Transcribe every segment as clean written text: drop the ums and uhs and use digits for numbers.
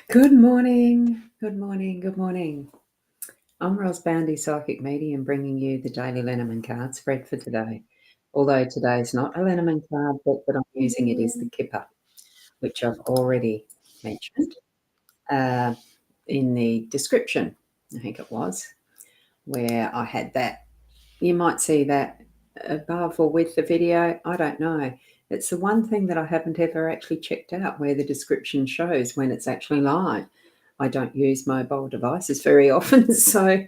Good morning, good morning, good morning. I'm Boundy, Psychic Medium, bringing you the daily Lenormand card spread for today. Although today's not a Lenormand card, but that I'm using it is the Kipper, which I've already mentioned uh, in the description, I think it was, where I had that. You might see that above or with the video, I don't know. It's the one thing that I haven't ever actually checked out, where the description shows when it's actually live. I don't use mobile devices very often, so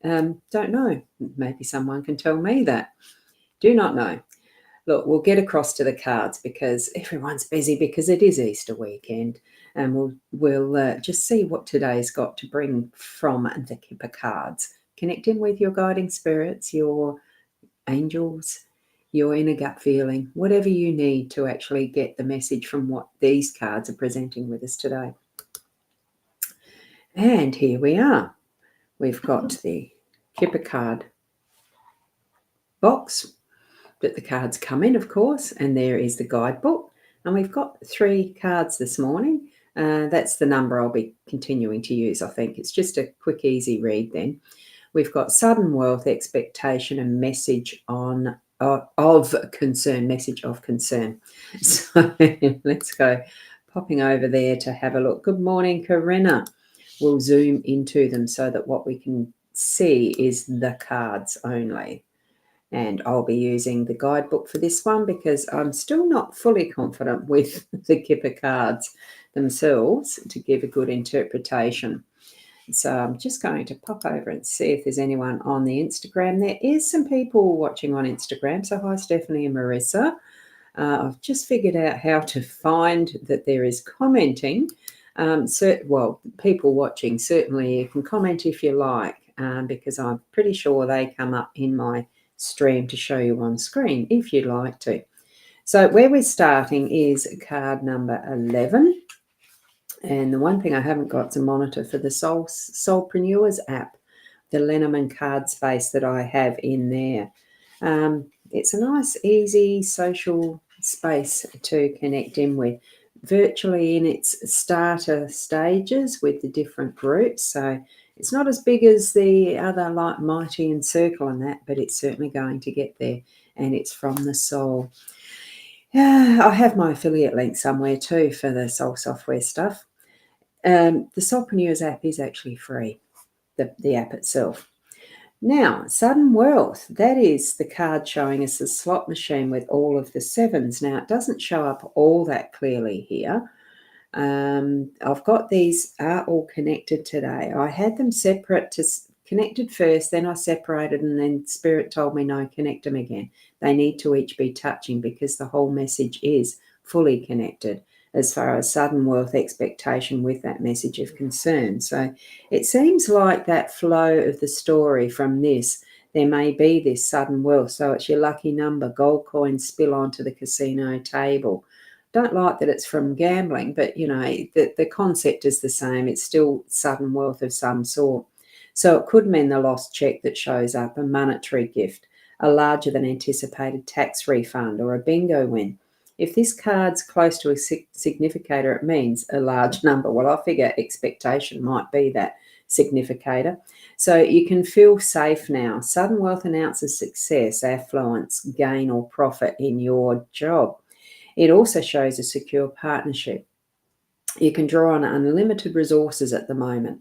don't know. Maybe someone can tell me that. Do not know. Look, we'll get across to the cards because everyone's busy because it is Easter weekend, and we'll just see what today's got to bring from the Kipper cards. Connect in with your guiding spirits, your angels, your inner gut feeling, whatever you need to actually get the message from what these cards are presenting with us today. And here we are. We've got the Kipper card box that the cards come in, of course, and there is the guidebook. And we've got 3 cards this morning. That's the number I'll be continuing to use, I think. It's just a quick, easy read then. We've got sudden wealth, expectation, and message of concern, message of concern. So let's go popping over there to have a look. Good morning, Corinna. We'll zoom into them so that what we can see is the cards only. And I'll be using the guidebook for this one because I'm still not fully confident with the Kipper cards themselves to give a good interpretation. So I'm just going to pop over and see if there's anyone on the Instagram. There is some people watching on Instagram. So hi, Stephanie and Marissa. I've just figured out how to find that there is commenting. People watching, certainly you can comment if you like, because I'm pretty sure they come up in my stream to show you on screen if you'd like to. So where we're starting is card number 11. And the one thing I haven't got is a monitor for the Soulpreneurs app, the Lenormand card space that I have in there. It's a nice, easy social space to connect in with, virtually in its starter stages with the different groups. So it's not as big as the other like Mighty and Circle and that, but it's certainly going to get there, and it's from the soul. Yeah, I have my affiliate link somewhere too for the soul software stuff. The Soulpreneurs app is actually free, the app itself. Now, sudden wealth, that is the card showing us the slot machine with all of the 7s. Now, it doesn't show up all that clearly here. I've got these are all connected today. I had them separate connected first, then I separated, and then Spirit told me no, connect them again. They need to each be touching because the whole message is fully connected as far as sudden wealth expectation with that message of concern. So it seems like that flow of the story from this, there may be this sudden wealth. So it's your lucky number, gold coins spill onto the casino table. Don't like that it's from gambling, but the concept is the same. It's still sudden wealth of some sort. So it could mean the lost check that shows up, a monetary gift, a larger than anticipated tax refund, or a bingo win. If this card's close to a significator, it means a large number. Well, I figure expectation might be that significator. So you can feel safe now. Sudden wealth announces success, affluence, gain, or profit in your job. It also shows a secure partnership. You can draw on unlimited resources at the moment.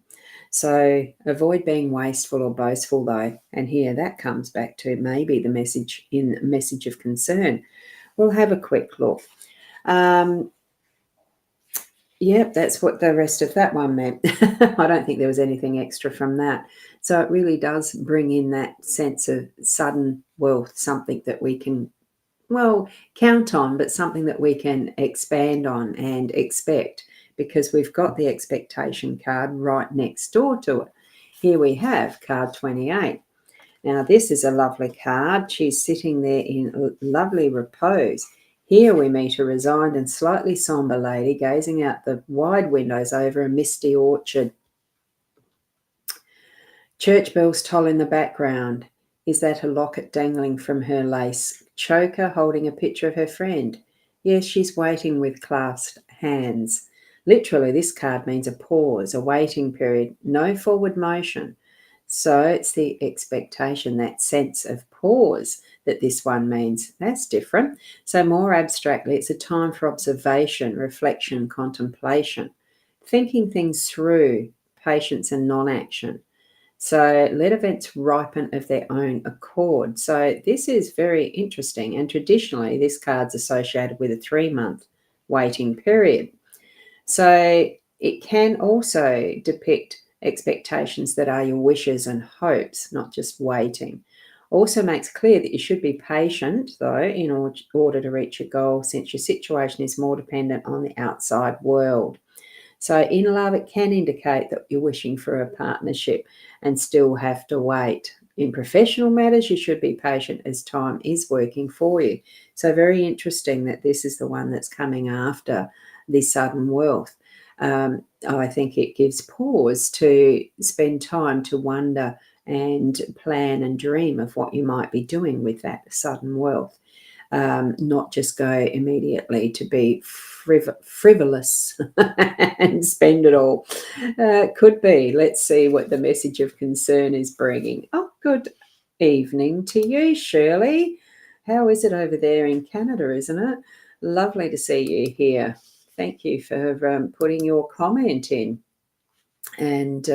So avoid being wasteful or boastful, though. And here that comes back to maybe the message of concern. We'll have a quick look. Yep, that's what the rest of that one meant. I don't think there was anything extra from that. So it really does bring in that sense of sudden wealth, something that we can count on, but something that we can expand on and expect, because we've got the expectation card right next door to it. Here we have card 28. Now, this is a lovely card. She's sitting there in lovely repose. Here we meet a resigned and slightly sombre lady gazing out the wide windows over a misty orchard. Church bells toll in the background. Is that a locket dangling from her lace choker holding a picture of her friend? Yes, she's waiting with clasped hands. Literally, this card means a pause, a waiting period, no forward motion. So it's the expectation, that sense of pause that this one means. That's different. So more abstractly, it's a time for observation, reflection, contemplation, thinking things through, patience and non-action. So let events ripen of their own accord. So this is very interesting. And traditionally, this card's associated with a 3-month waiting period. So it can also depict expectations that are your wishes and hopes, not just waiting. Also makes clear that you should be patient, though, in order to reach your goal, since your situation is more dependent on the outside world. So in love, it can indicate that you're wishing for a partnership and still have to wait. In professional matters, you should be patient as time is working for you. So very interesting that this is the one that's coming after the sudden wealth. I think it gives pause to spend time to wonder and plan and dream of what you might be doing with that sudden wealth. Not just go immediately to be frivolous and spend it all. Could be. Let's see what the message of concern is bringing. Oh, good evening to you, Shirley. How is it over there in Canada, isn't it? Lovely to see you here. Thank you for putting your comment in. And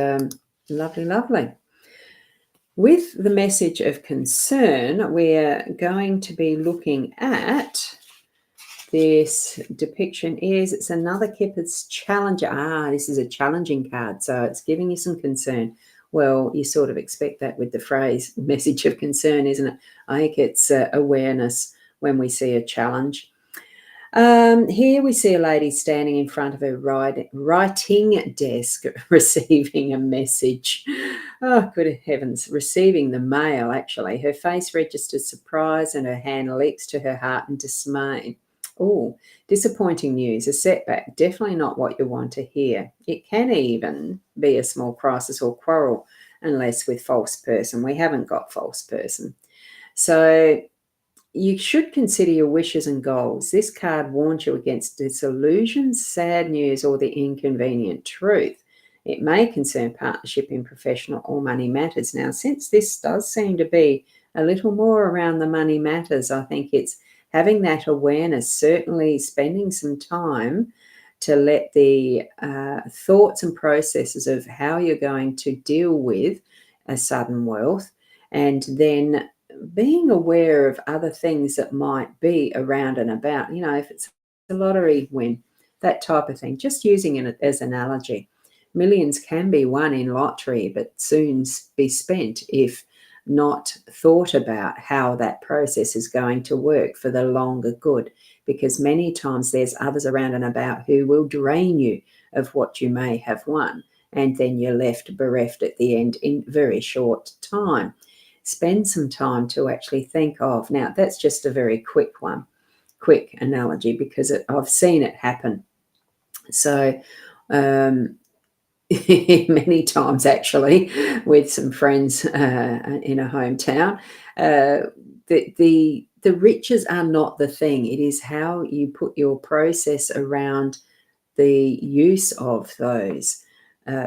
lovely, lovely. With the message of concern, we're going to be looking at this depiction. It's another Kipper's Challenger. This is a challenging card, so it's giving you some concern. Well, you sort of expect that with the phrase message of concern, isn't it? I think it's awareness when we see a challenge. Here we see a lady standing in front of a writing desk receiving a message. Oh, good heavens, receiving the mail, actually. Her face registers surprise and her hand leaps to her heart in dismay. Oh, disappointing news, a setback, definitely not what you want to hear. It can even be a small crisis or quarrel, unless with false person. We haven't got false person. So you should consider your wishes and goals. This card warns you against disillusion, sad news, or the inconvenient truth. It may concern partnership in professional or money matters. Now, since this does seem to be a little more around the money matters, I think it's having that awareness, certainly spending some time to let the thoughts and processes of how you're going to deal with a sudden wealth, and then being aware of other things that might be around and about, if it's a lottery win, that type of thing, just using it as an analogy. Millions can be won in lottery, but soon be spent if not thought about how that process is going to work for the longer good, because many times there's others around and about who will drain you of what you may have won, and then you're left bereft at the end in very short time. Spend some time to actually think of. Now, that's just a very quick analogy, because I've seen it happen. So many times, actually, with some friends in a hometown, the riches are not the thing. It is how you put your process around the use of those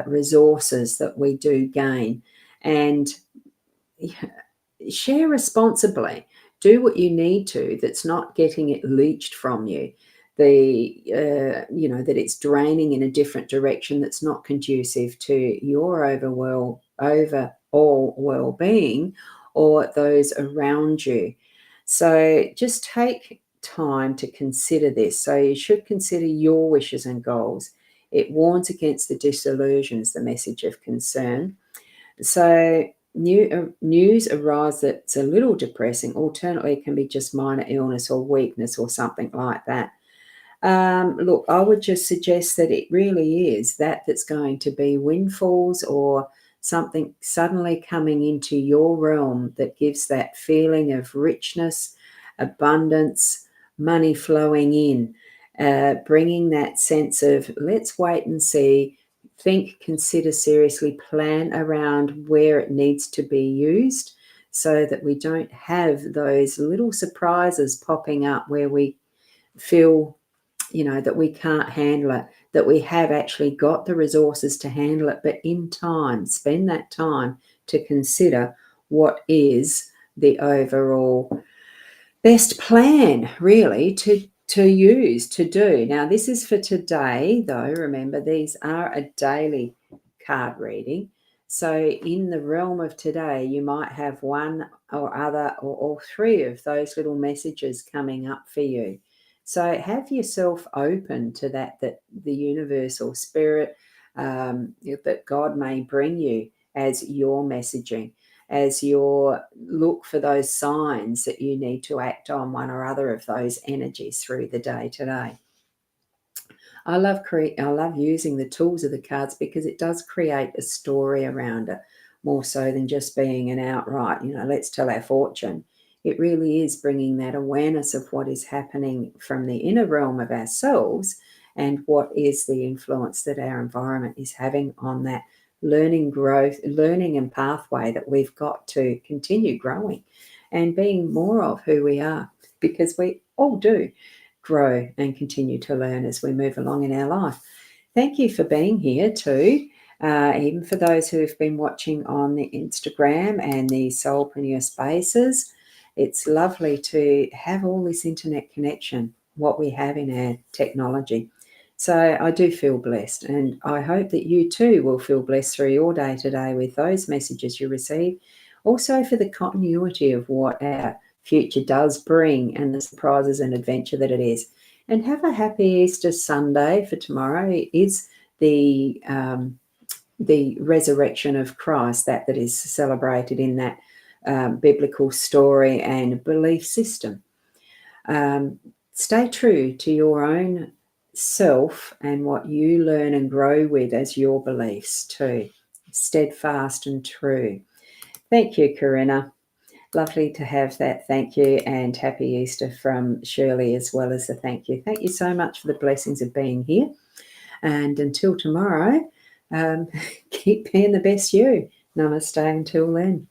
resources that we do gain. And share responsibly. Do what you need to. That's not getting it leached from you. That it's draining in a different direction that's not conducive to your overall well-being or those around you. So just take time to consider this. So you should consider your wishes and goals. It warns against the disillusions, the message of concern. So news arrives that's a little depressing. Alternately, it can be just minor illness or weakness or something like that. Look, I would just suggest that it really is that's going to be windfalls or something suddenly coming into your realm that gives that feeling of richness, abundance, money flowing in, bringing that sense of let's wait and see, think, consider seriously, plan around where it needs to be used so that we don't have those little surprises popping up where we feel that we can't handle it. that we have actually got the resources to handle it, but in time, spend that time to consider what is the overall best plan, really, to use, to do. Now, this is for today, though. Remember, these are a daily card reading. So in the realm of today, you might have one or other or all three of those little messages coming up for you. So have yourself open to that the universe or spirit, that God may bring you as your messaging, as your look for those signs that you need to act on one or other of those energies through the day today. I love using the tools of the cards because it does create a story around it, more so than just being an outright, let's tell our fortune. It really is bringing that awareness of what is happening from the inner realm of ourselves and what is the influence that our environment is having on that learning and pathway that we've got to continue growing and being more of who we are, because we all do grow and continue to learn as we move along in our life. Thank you for being here too. Even for those who have been watching on the Instagram and the Soulpreneur Spaces, it's lovely to have all this internet connection, what we have in our technology. So I do feel blessed, and I hope that you too will feel blessed through your day today with those messages you receive. Also for the continuity of what our future does bring and the surprises and adventure that it is. And have a happy Easter Sunday, for tomorrow is the resurrection of Christ, that is celebrated in that biblical story and belief system. Stay true to your own self and what you learn and grow with as your beliefs too. Steadfast and true. Thank you, Corinna. Lovely to have that thank you, and happy Easter from Shirley as well as the thank you. Thank you so much for the blessings of being here. And until tomorrow, keep being the best you. Namaste until then.